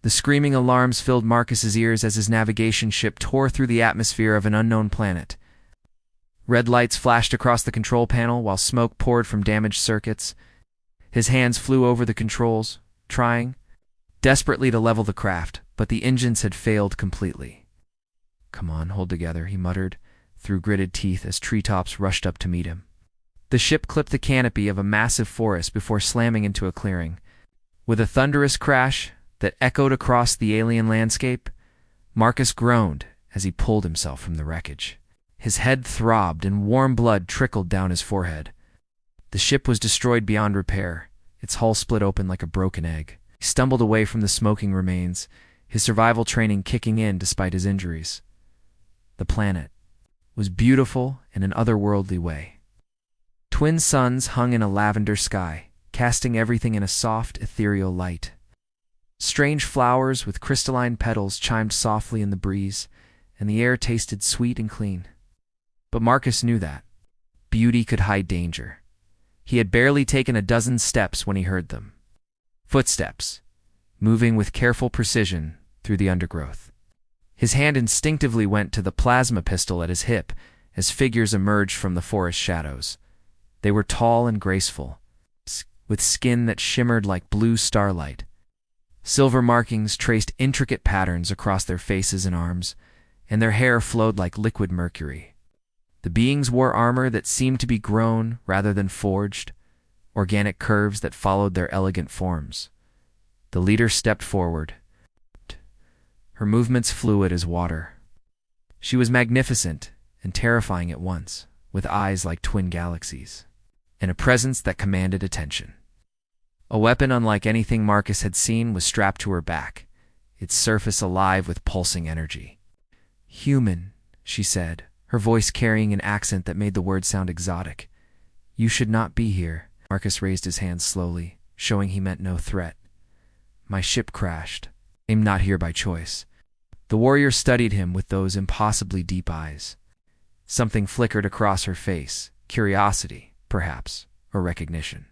The screaming alarms filled Marcus's ears as his navigation ship tore through the atmosphere of an unknown planet. Red lights flashed across the control panel while smoke poured from damaged circuits. His hands flew over the controls, trying desperately to level the craft, but the engines had failed completely. "Come on, hold together," he muttered, through gritted teeth as treetops rushed up to meet him. The ship clipped the canopy of a massive forest before slamming into a clearing. With a thunderous crash that echoed across the alien landscape, Marcus groaned as he pulled himself from the wreckage. His head throbbed and warm blood trickled down his forehead. The ship was destroyed beyond repair, its hull split open like a broken egg. He stumbled away from the smoking remains, his survival training kicking in despite his injuries. The planet was beautiful in an otherworldly way. Twin suns hung in a lavender sky, casting everything in a soft, ethereal light. Strange flowers with crystalline petals chimed softly in the breeze, and the air tasted sweet and clean. But Marcus knew that beauty could hide danger. He had barely taken a dozen steps when he heard them. Footsteps, moving with careful precision through the undergrowth. His hand instinctively went to the plasma pistol at his hip as figures emerged from the forest shadows. They were tall and graceful, with skin that shimmered like blue starlight. Silver markings traced intricate patterns across their faces and arms, and their hair flowed like liquid mercury. The beings wore armor that seemed to be grown rather than forged, organic curves that followed their elegant forms. The leader stepped forward, her movements fluid as water. She was magnificent and terrifying at once, with eyes like twin galaxies, and a presence that commanded attention. A weapon unlike anything Marcus had seen was strapped to her back, its surface alive with pulsing energy. "Human," she said, her voice carrying an accent that made the word sound exotic. "You should not be here." Marcus raised his hands slowly, showing he meant no threat. "My ship crashed. I'm not here by choice." The warrior studied him with those impossibly deep eyes. Something flickered across her face, curiosity, perhaps, or recognition.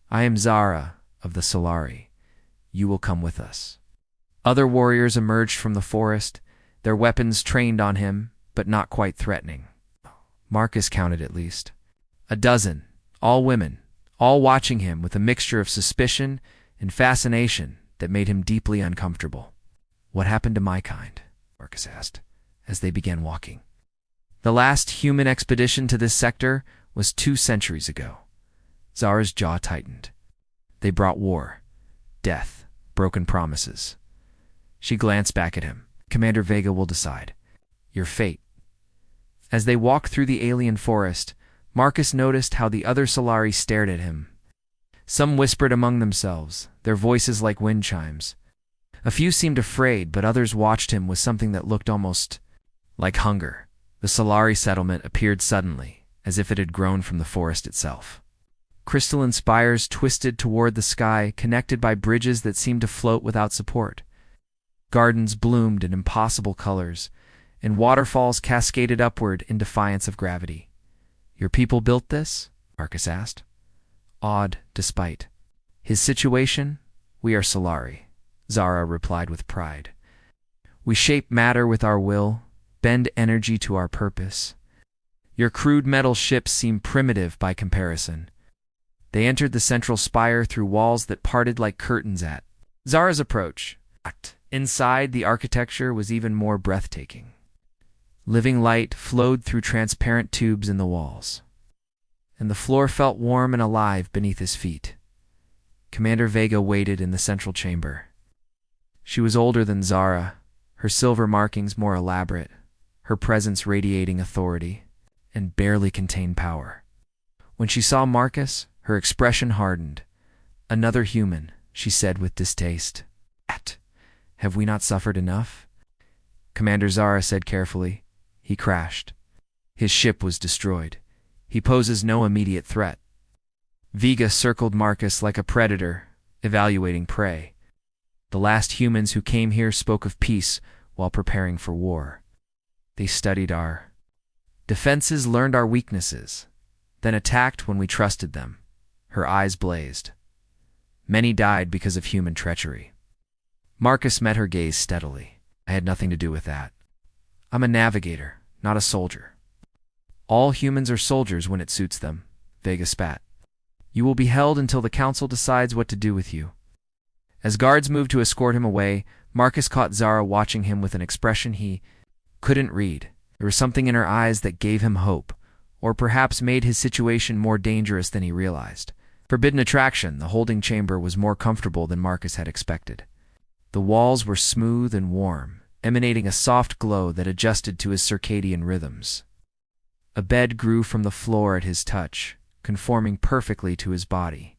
"I am Zara of the Solari. You will come with us." Other warriors emerged from the forest, their weapons trained on him, but not quite threatening. Marcus counted at least a dozen, all women, all watching him with a mixture of suspicion and fascination that made him deeply uncomfortable. "What happened to my kind?" Marcus asked, as they began walking. "The last human expedition to this sector was 2 centuries ago." Zara's jaw tightened. "They brought war, death, broken promises." She glanced back at him. "Commander Vega will decide. Your fate." As they walked through the alien forest, Marcus noticed how the other Solari stared at him. Some whispered among themselves, their voices like wind chimes. A few seemed afraid, but others watched him with something that looked almost like hunger. The Solari settlement appeared suddenly, as if it had grown from the forest itself. Crystalline spires twisted toward the sky, connected by bridges that seemed to float without support. Gardens bloomed in impossible colors, and waterfalls cascaded upward in defiance of gravity. "Your people built this?" Marcus asked. Awed despite his situation, "We are Solari," Zara replied with pride. "We shape matter with our will, bend energy to our purpose. Your crude metal ships seem primitive by comparison." They entered the central spire through walls that parted like curtains at Zara's approach. Inside, the architecture was even more breathtaking. Living light flowed through transparent tubes in the walls, and the floor felt warm and alive beneath his feet. Commander Vega waited in the central chamber. She was older than Zara, her silver markings more elaborate, her presence radiating authority, and barely contained power. When she saw Marcus, her expression hardened. "Another human," she said with distaste. "Have we not suffered enough?" Commander Zara said carefully. "He crashed. His ship was destroyed. He poses no immediate threat." Vega circled Marcus like a predator, evaluating prey. "The last humans who came here spoke of peace while preparing for war. They studied our defenses, learned our weaknesses, then attacked when we trusted them." Her eyes blazed. "Many died because of human treachery." Marcus met her gaze steadily. I had nothing to do with that. I'm a navigator, not a soldier. All humans are soldiers when it suits them, Vega spat. You will be held until the council decides what to do with you. As guards moved to escort him away, Marcus caught Zara watching him with an expression he couldn't read. There was something in her eyes that gave him hope, or perhaps made his situation more dangerous than he realized. Forbidden attraction, the holding chamber was more comfortable than Marcus had expected. The walls were smooth and warm, emanating a soft glow that adjusted to his circadian rhythms. A bed grew from the floor at his touch, conforming perfectly to his body.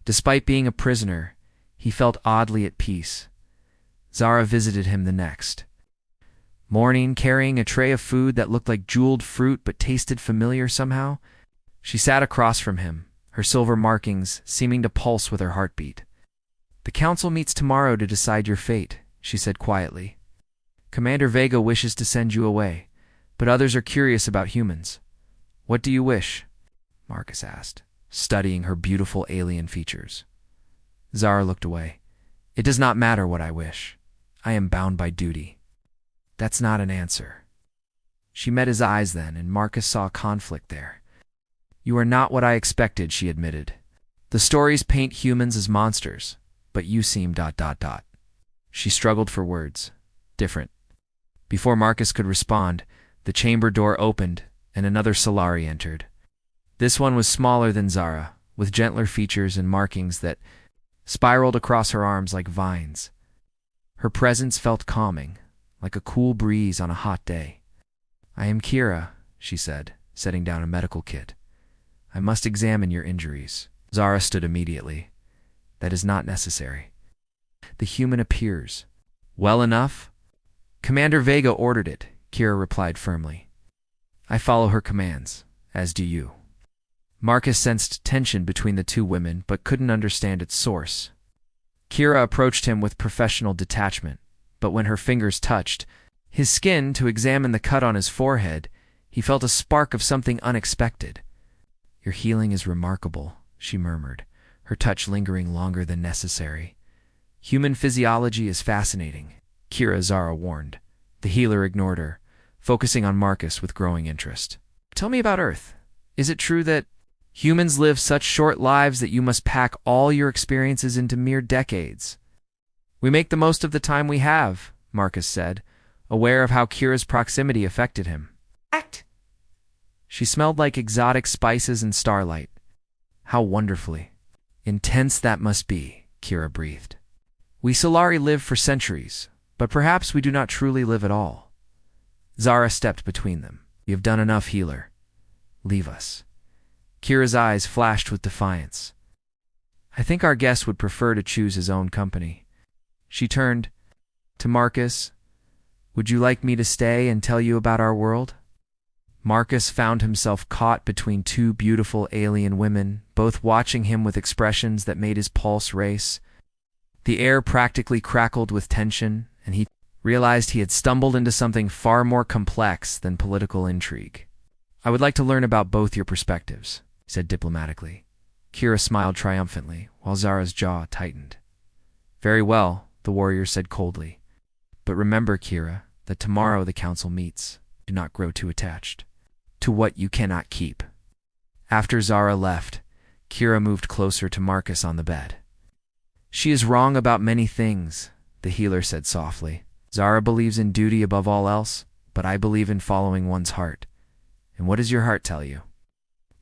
Despite being a prisoner, he felt oddly at peace. Zara visited him the next morning, carrying a tray of food that looked like jeweled fruit but tasted familiar somehow. She sat across from him, her silver markings seeming to pulse with her heartbeat. The council meets tomorrow to decide your fate, she said quietly. Commander Vega wishes to send you away, but others are curious about humans. What do you wish? Marcus asked, studying her beautiful alien features. Zara looked away. It does not matter what I wish. I am bound by duty. That's not an answer. She met his eyes then, and Marcus saw conflict there. You are not what I expected, she admitted. The stories paint humans as monsters, but you seem ... She struggled for words. Different. Before Marcus could respond, the chamber door opened, and another Solari entered. This one was smaller than Zara, with gentler features and markings that spiraled across her arms like vines. Her presence felt calming, like a cool breeze on a hot day. I am Kira, she said, setting down a medical kit. I must examine your injuries. Zara stood immediately. That is not necessary. The human appears. Well enough? Commander Vega ordered it, Kira replied firmly. I follow her commands, as do you. Marcus sensed tension between the two women, but couldn't understand its source. Kira approached him with professional detachment, but when her fingers touched his skin to examine the cut on his forehead, he felt a spark of something unexpected. Your healing is remarkable, she murmured, her touch lingering longer than necessary. Human physiology is fascinating, Zara warned. The healer ignored her, focusing on Marcus with growing interest. Tell me about Earth. Is it true that humans live such short lives that you must pack all your experiences into mere decades? We make the most of the time we have, Marcus said, aware of how Kira's proximity affected him. Act! She smelled like exotic spices and starlight. How wonderfully intense that must be, Kira breathed. We Solari live for centuries, but perhaps we do not truly live at all. Zara stepped between them. You have done enough, healer. Leave us. Kira's eyes flashed with defiance. I think our guest would prefer to choose his own company. She turned to Marcus. Would you like me to stay and tell you about our world? Marcus found himself caught between two beautiful alien women, both watching him with expressions that made his pulse race. The air practically crackled with tension, and he realized he had stumbled into something far more complex than political intrigue. I would like to learn about both your perspectives, he said diplomatically. Kira smiled triumphantly, while Zara's jaw tightened. Very well, the warrior said coldly. But remember, Kira, that tomorrow the council meets. Do not grow too attached to what you cannot keep. After Zara left, Kira moved closer to Marcus on the bed. She is wrong about many things, the healer said softly. Zara believes in duty above all else, but I believe in following one's heart. And what does your heart tell you?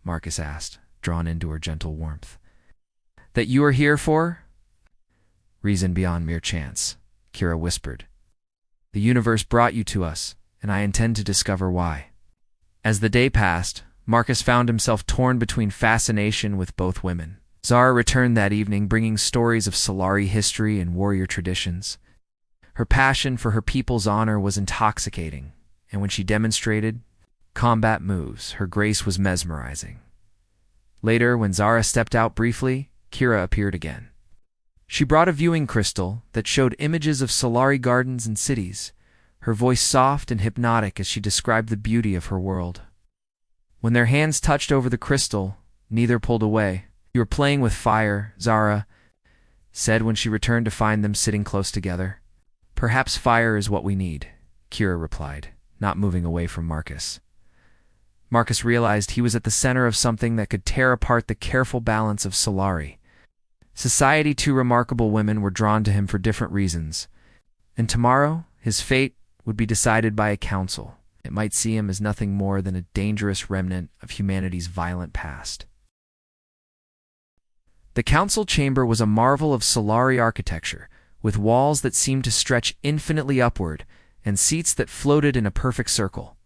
Marcus asked, drawn into her gentle warmth. That you are here for? Reason beyond mere chance, Kira whispered. The universe brought you to us, and I intend to discover why. As the day passed, Marcus found himself torn between fascination with both women. Zara returned that evening bringing stories of Solari history and warrior traditions. Her passion for her people's honor was intoxicating, and when she demonstrated combat moves, her grace was mesmerizing. Later, when Zara stepped out briefly, Kira appeared again. She brought a viewing crystal that showed images of Solari gardens and cities, her voice soft and hypnotic as she described the beauty of her world. When their hands touched over the crystal, neither pulled away. You are playing with fire, Zara. said when she returned to find them sitting close together. Perhaps fire is what we need, Kira replied, not moving away from Marcus. Marcus realized he was at the center of something that could tear apart the careful balance of Solari. Society, two remarkable women were drawn to him for different reasons, and tomorrow his fate would be decided by a council. It might see him as nothing more than a dangerous remnant of humanity's violent past. The council chamber was a marvel of Solari architecture, with walls that seemed to stretch infinitely upward and seats that floated in a perfect circle.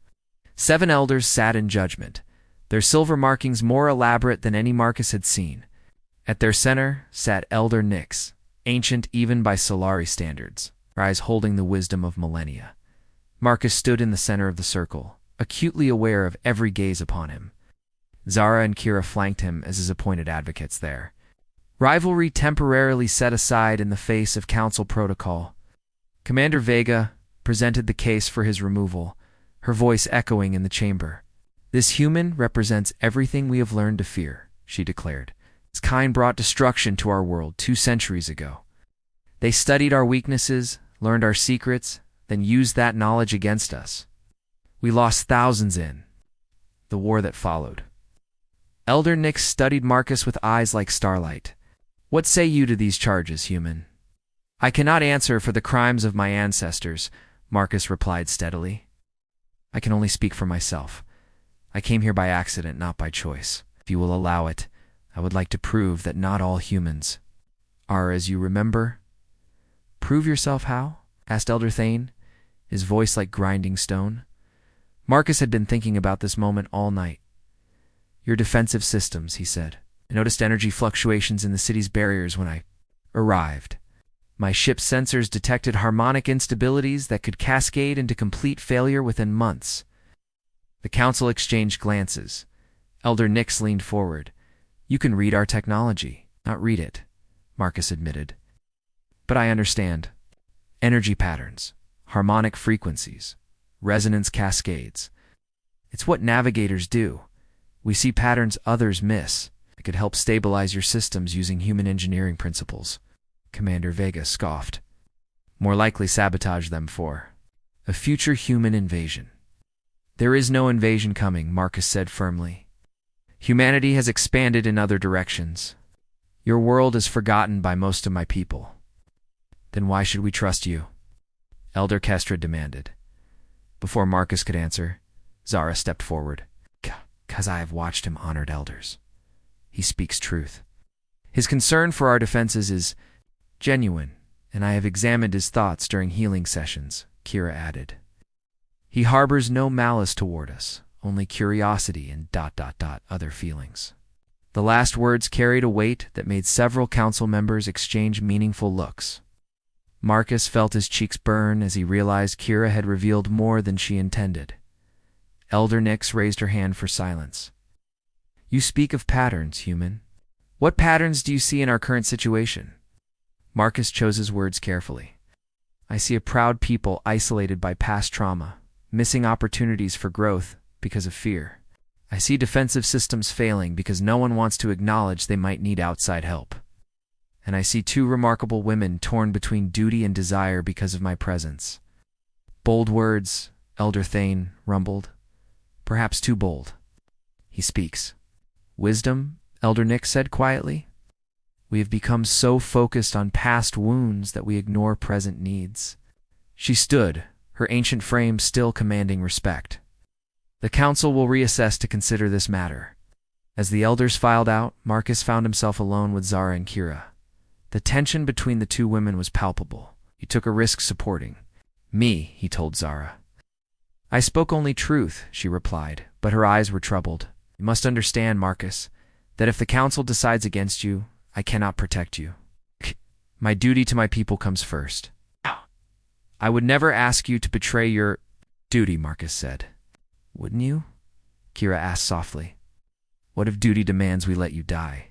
7 elders sat in judgment, their silver markings more elaborate than any Marcus had seen. At their center sat Elder Nyx, ancient even by Solari standards, her eyes holding the wisdom of millennia. Marcus stood in the center of the circle, acutely aware of every gaze upon him. Zara and Kira flanked him as his appointed advocates there. Rivalry temporarily set aside in the face of council protocol. Commander Vega presented the case for his removal, her voice echoing in the chamber. "This human represents everything we have learned to fear," she declared. "Its kind brought destruction to our world 2 centuries ago. They studied our weaknesses, learned our secrets, then used that knowledge against us. We lost thousands in the war that followed." Elder Nyx studied Marcus with eyes like starlight. "What say you to these charges, human?" "I cannot answer for the crimes of my ancestors," Marcus replied steadily. "I can only speak for myself. I came here by accident, not by choice. If you will allow it, I would like to prove that not all humans are as you remember." "Prove yourself how?" asked Elder Thane, his voice like grinding stone. Marcus had been thinking about this moment all night. "Your defensive systems," he said. "I noticed energy fluctuations in the city's barriers when I arrived. My ship's sensors detected harmonic instabilities that could cascade into complete failure within months." The council exchanged glances. Elder Nyx leaned forward. "You can read our technology, not read it," Marcus admitted. "But I understand. Energy patterns, harmonic frequencies, resonance cascades. It's what navigators do. We see patterns others miss. It could help stabilize your systems using human engineering principles." Commander Vega scoffed. "More likely sabotage them for a future human invasion." "There is no invasion coming," Marcus said firmly. "Humanity has expanded in other directions. Your world is forgotten by most of my people." "Then why should we trust you?" Elder Kestra demanded. Before Marcus could answer, Zara stepped forward. "'Cause I have watched him honored elders. He speaks truth. His concern for our defenses is genuine, and I have examined his thoughts during healing sessions," Kira added. "He harbors no malice toward us, only curiosity and ... other feelings." The last words carried a weight that made several council members exchange meaningful looks. Marcus felt his cheeks burn as he realized Kira had revealed more than she intended. Elder Nyx raised her hand for silence. "You speak of patterns, human. What patterns do you see in our current situation?" Marcus chose his words carefully. "I see a proud people isolated by past trauma, missing opportunities for growth because of fear. I see defensive systems failing because no one wants to acknowledge they might need outside help. And I see 2 remarkable women torn between duty and desire because of my presence." "Bold words," Elder Thane rumbled. "Perhaps too bold." "He speaks wisdom," Elder Nyx said quietly. "We have become so focused on past wounds that we ignore present needs." She stood, her ancient frame still commanding respect. "The council will reassess to consider this matter." As the elders filed out, Marcus found himself alone with Zara and Kira. The tension between the 2 women was palpable. He took a risk supporting me, he told Zara. "I spoke only truth," she replied, but her eyes were troubled. "You must understand, Marcus, that if the council decides against you, I cannot protect you. My duty to my people comes first." "I would never ask you to betray your duty," Marcus said. "Wouldn't you?" Kira asked softly. "What if duty demands we let you die?"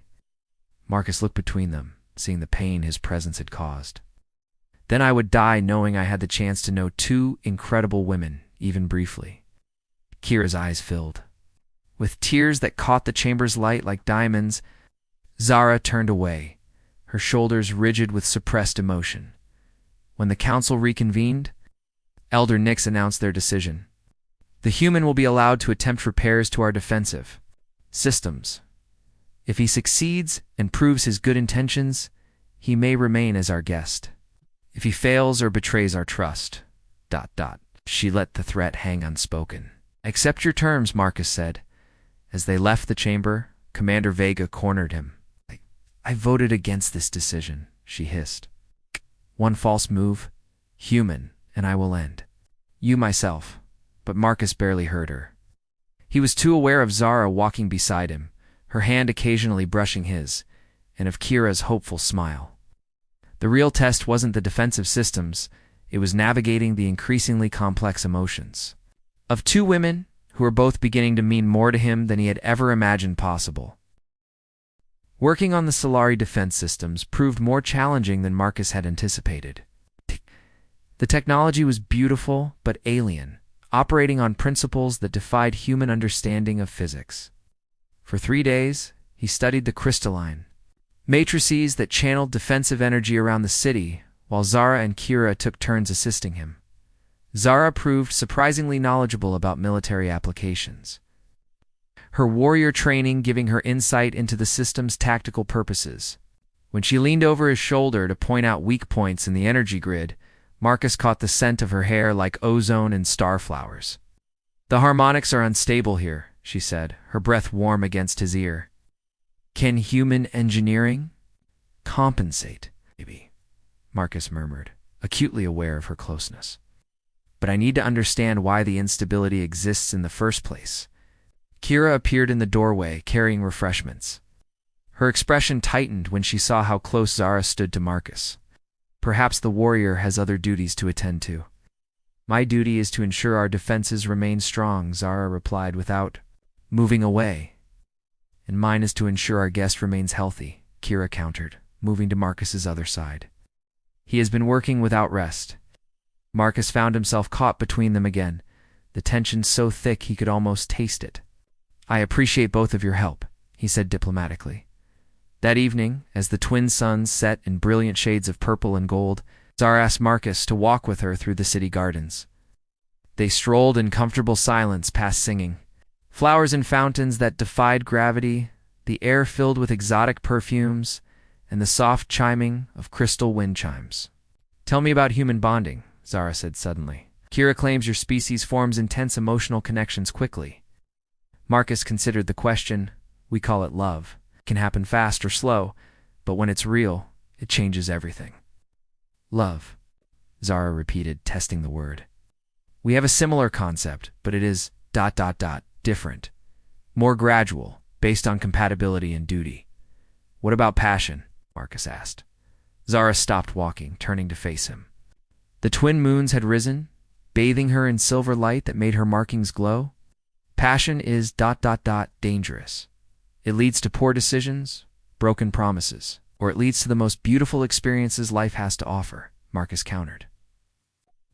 Marcus looked between them, seeing the pain his presence had caused. "Then I would die knowing I had the chance to know 2 incredible women, even briefly." Kira's eyes filled. With tears that caught the chamber's light like diamonds, Zara turned away, her shoulders rigid with suppressed emotion. When the council reconvened, Elder Nix announced their decision. The human will be allowed to attempt repairs to our defensive systems. If he succeeds and proves his good intentions, he may remain as our guest. If he fails or betrays our trust, ... She let the threat hang unspoken. Accept your terms, Marcus said. As they left the chamber, Commander Vega cornered him. I voted against this decision, she hissed. One false move, human, and I will end. You myself. But Marcus barely heard her. He was too aware of Zara walking beside him, her hand occasionally brushing his, and of Kira's hopeful smile. The real test wasn't the defensive systems, it was navigating the increasingly complex emotions of two women who were both beginning to mean more to him than he had ever imagined possible. Working on the Solari defense systems proved more challenging than Marcus had anticipated. The technology was beautiful but alien, operating on principles that defied human understanding of physics. For 3 days, he studied the crystalline matrices that channeled defensive energy around the city, while Zara and Kira took turns assisting him. Zara proved surprisingly knowledgeable about military applications, her warrior training giving her insight into the system's tactical purposes. When she leaned over his shoulder to point out weak points in the energy grid, Marcus caught the scent of her hair like ozone and starflowers. The harmonics are unstable here, she said, her breath warm against his ear. Can human engineering compensate? Maybe, Marcus murmured, acutely aware of her closeness. But I need to understand why the instability exists in the first place. Kira appeared in the doorway, carrying refreshments. Her expression tightened when she saw how close Zara stood to Marcus. Perhaps the warrior has other duties to attend to. My duty is to ensure our defenses remain strong, Zara replied without moving away. And mine is to ensure our guest remains healthy, Kira countered, moving to Marcus's other side. He has been working without rest. Marcus found himself caught between them again, the tension so thick he could almost taste it. I appreciate both of your help, he said diplomatically. That evening, as the twin suns set in brilliant shades of purple and gold, Zara asked Marcus to walk with her through the city gardens. They strolled in comfortable silence past singing. Flowers and fountains that defied gravity, the air filled with exotic perfumes, and the soft chiming of crystal wind chimes. Tell me about human bonding, Zara said suddenly. Kira claims your species forms intense emotional connections quickly. Marcus considered the question. We call it love. It can happen fast or slow, but when it's real, it changes everything. Love, Zara repeated, testing the word. We have a similar concept, but it is ... different. More gradual, based on compatibility and duty. What about passion? Marcus asked. Zara stopped walking, turning to face him. The twin moons had risen, bathing her in silver light that made her markings glow. Passion is ... dangerous. It leads to poor decisions, broken promises, or it leads to the most beautiful experiences life has to offer, Marcus countered.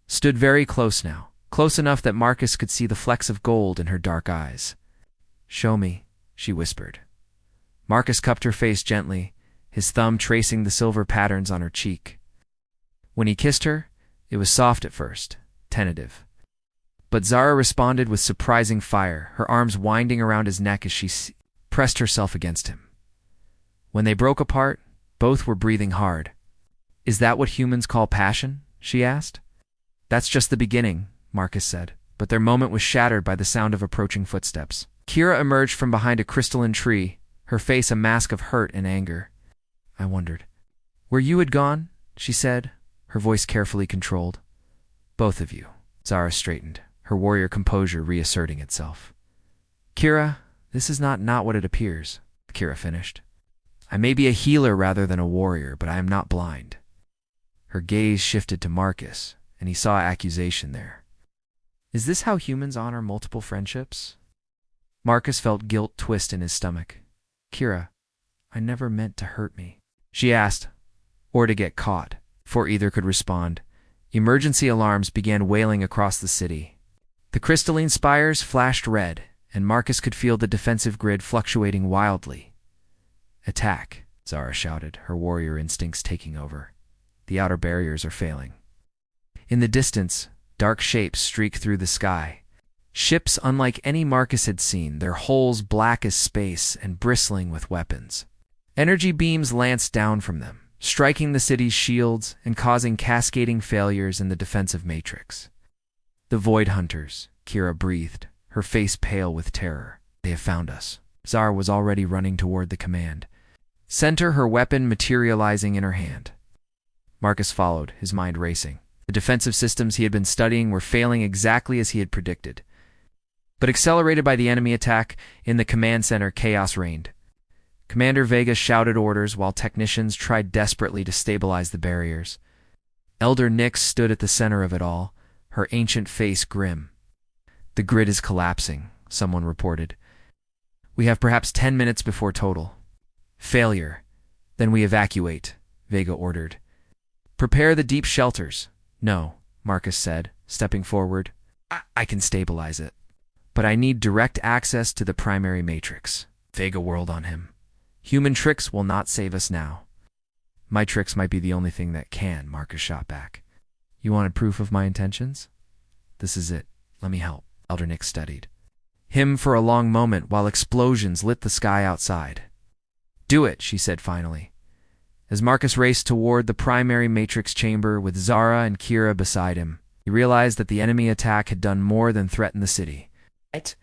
Stood very close now, close enough that Marcus could see the flecks of gold in her dark eyes. Show me, she whispered. Marcus cupped her face gently, his thumb tracing the silver patterns on her cheek. When he kissed her, it was soft at first, tentative. But Zara responded with surprising fire, her arms winding around his neck as she pressed herself against him. When they broke apart, both were breathing hard. Is that what humans call passion? She asked. That's just the beginning, Marcus said, but their moment was shattered by the sound of approaching footsteps. Kira emerged from behind a crystalline tree, her face a mask of hurt and anger. I wondered. Where you had gone? She said, her voice carefully controlled. Both of you. Zara straightened, her warrior composure reasserting itself. Kira, this is not what it appears, Kira finished. I may be a healer rather than a warrior, but I am not blind. Her gaze shifted to Marcus, and he saw accusation there. Is this how humans honor multiple friendships? Marcus felt guilt twist in his stomach. Kira, I never meant to hurt me, she asked, or to get caught. Before either could respond, emergency alarms began wailing across the city. The crystalline spires flashed red, and Marcus could feel the defensive grid fluctuating wildly. Attack, Zara shouted, her warrior instincts taking over. The outer barriers are failing. In the distance, dark shapes streak through the sky. Ships unlike any Marcus had seen, their hulls black as space and bristling with weapons. Energy beams lanced down from them, striking the city's shields and causing cascading failures in the defensive matrix. The Void Hunters, Kira breathed, her face pale with terror. They have found us. Zara was already running toward the command center, her weapon materializing in her hand. Marcus followed, his mind racing. The defensive systems he had been studying were failing exactly as he had predicted. But accelerated by the enemy attack, in the command center, chaos reigned. Commander Vega shouted orders while technicians tried desperately to stabilize the barriers. Elder Nyx stood at the center of it all, her ancient face grim. "The grid is collapsing," someone reported. "We have perhaps 10 minutes before total failure. Then we evacuate," Vega ordered. "Prepare the deep shelters." "No," Marcus said, stepping forward. I can stabilize it. But I need direct access to the primary matrix." Vega whirled on him. "Human tricks will not save us now." "My tricks might be the only thing that can," Marcus shot back. "You wanted proof of my intentions? This is it. Let me help." Elder Nyx studied him for a long moment while explosions lit the sky outside. "Do it," she said finally. As Marcus raced toward the primary matrix chamber with Zara and Kira beside him, he realized that the enemy attack had done more than threaten the city. It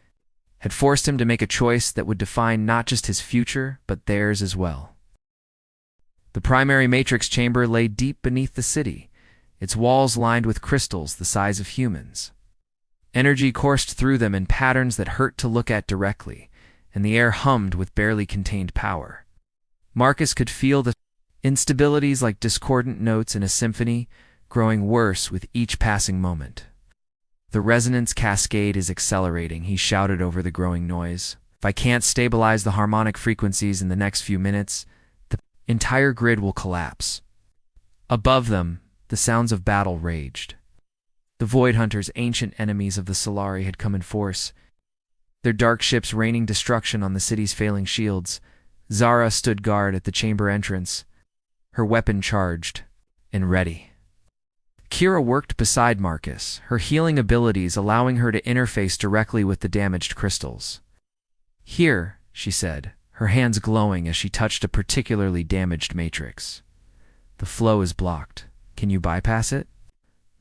had forced him to make a choice that would define not just his future, but theirs as well. The primary matrix chamber lay deep beneath the city, its walls lined with crystals the size of humans. Energy coursed through them in patterns that hurt to look at directly, and the air hummed with barely contained power. Marcus could feel the instabilities like discordant notes in a symphony, growing worse with each passing moment. "The resonance cascade is accelerating," he shouted over the growing noise. "If I can't stabilize the harmonic frequencies in the next few minutes, the entire grid will collapse." Above them, the sounds of battle raged. The Void Hunters, ancient enemies of the Solari, had come in force, their dark ships raining destruction on the city's failing shields. Zara stood guard at the chamber entrance, her weapon charged and ready. Kira worked beside Marcus, her healing abilities allowing her to interface directly with the damaged crystals. "Here," she said, her hands glowing as she touched a particularly damaged matrix. "The flow is blocked. Can you bypass it?"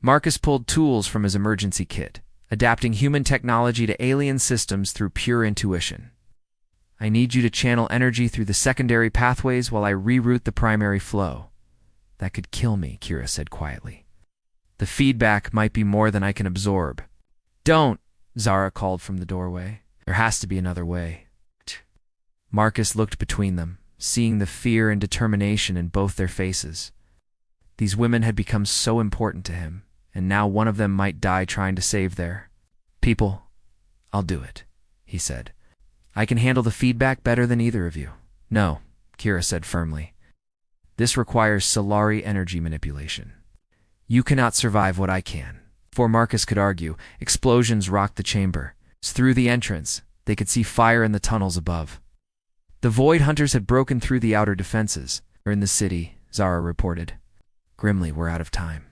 Marcus pulled tools from his emergency kit, adapting human technology to alien systems through pure intuition. "I need you to channel energy through the secondary pathways while I reroute the primary flow." "That could kill me," Kira said quietly. "The feedback might be more than I can absorb." "Don't," Zara called from the doorway. "There has to be another way." Marcus looked between them, seeing the fear and determination in both their faces. These women had become so important to him, and now one of them might die trying to save their people. "I'll do it," he said. "I can handle the feedback better than either of you." "No," Kira said firmly. "This requires Solari energy manipulation. You cannot survive what I can." Before Marcus could argue, explosions rocked the chamber. Through the entrance, they could see fire in the tunnels above. The Void Hunters had broken through the outer defenses. "We're in the city," Zara reported. Grimly, "We're out of time."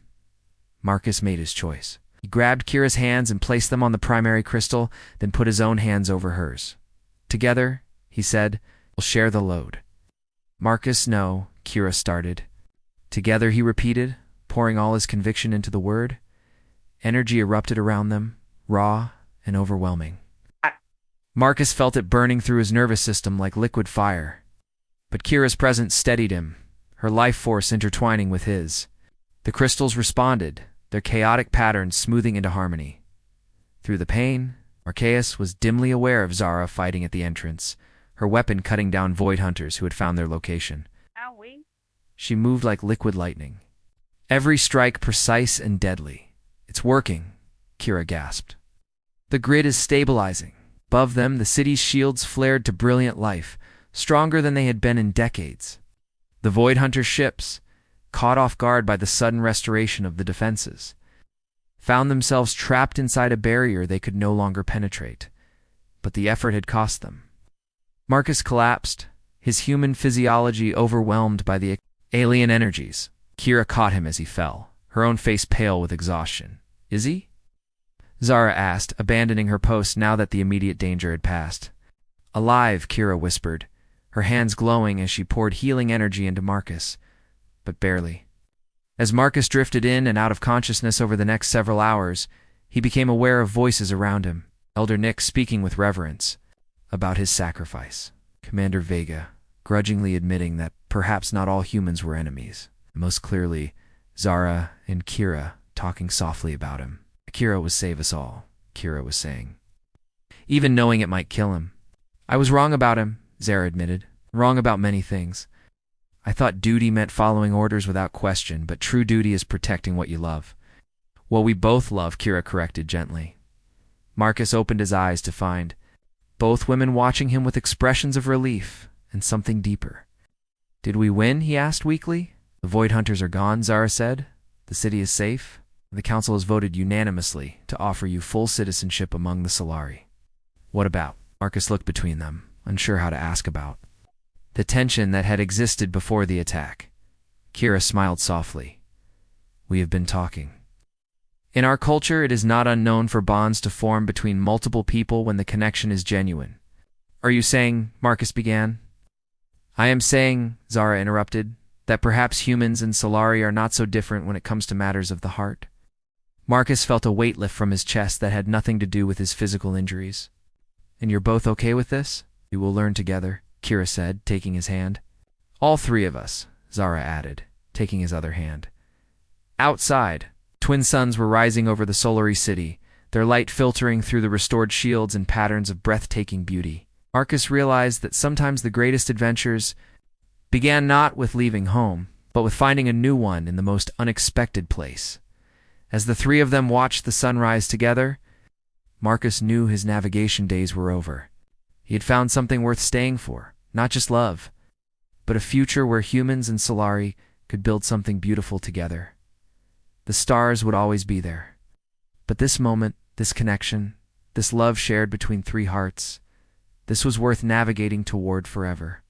Marcus made his choice. He grabbed Kira's hands and placed them on the primary crystal, then put his own hands over hers. "Together," he said, "we'll share the load." "Marcus, no," Kira started. "Together," he repeated, pouring all his conviction into the word. Energy erupted around them, raw and overwhelming. Marcus felt it burning through his nervous system like liquid fire. But Kira's presence steadied him, her life force intertwining with his. The crystals responded, their chaotic patterns smoothing into harmony. Through the pain, Marcus was dimly aware of Zara fighting at the entrance, her weapon cutting down Void Hunters who had found their location. Owie. She moved like liquid lightning, every strike precise and deadly. "It's working," Kira gasped. "The grid is stabilizing." Above them, the city's shields flared to brilliant life, stronger than they had been in decades. The Void Hunter ships, caught off guard by the sudden restoration of the defenses, found themselves trapped inside a barrier they could no longer penetrate. But the effort had cost them. Marcus collapsed, his human physiology overwhelmed by the alien energies. Kira caught him as he fell, her own face pale with exhaustion. "Is he?" Zara asked, abandoning her post now that the immediate danger had passed. "Alive," Kira whispered, her hands glowing as she poured healing energy into Marcus, but barely. As Marcus drifted in and out of consciousness over the next several hours, he became aware of voices around him, Elder Nick speaking with reverence about his sacrifice, Commander Vega grudgingly admitting that perhaps not all humans were enemies, most clearly Zara and Kira talking softly about him. "Kira would save us all," Kira was saying, "even knowing it might kill him." "I was wrong about him," Zara admitted. "Wrong about many things. I thought duty meant following orders without question, but true duty is protecting what you love." "Well, we both love," Kira corrected gently. Marcus opened his eyes to find both women watching him with expressions of relief and something deeper. "Did we win?" he asked weakly. "The Void Hunters are gone," Zara said. "The city is safe. The Council has voted unanimously to offer you full citizenship among the Solari." "What about?" Marcus looked between them, unsure how to ask about the tension that had existed before the attack. Kira smiled softly. "We have been talking. In our culture, it is not unknown for bonds to form between multiple people when the connection is genuine." "Are you saying," Marcus began. "I am saying," Zara interrupted, "that perhaps humans and Solari are not so different when it comes to matters of the heart." Marcus felt a weight lift from his chest that had nothing to do with his physical injuries. "And you're both okay with this?" "We will learn together," Kira said, taking his hand. "All three of us," Zara added, taking his other hand. Outside, twin suns were rising over the Solari city, their light filtering through the restored shields in patterns of breathtaking beauty. Marcus realized that sometimes the greatest adventures began not with leaving home, but with finding a new one in the most unexpected place. As the three of them watched the sunrise together, Marcus knew his navigation days were over. He had found something worth staying for, not just love, but a future where humans and Solari could build something beautiful together. The stars would always be there. But this moment, this connection, this love shared between three hearts, this was worth navigating toward forever.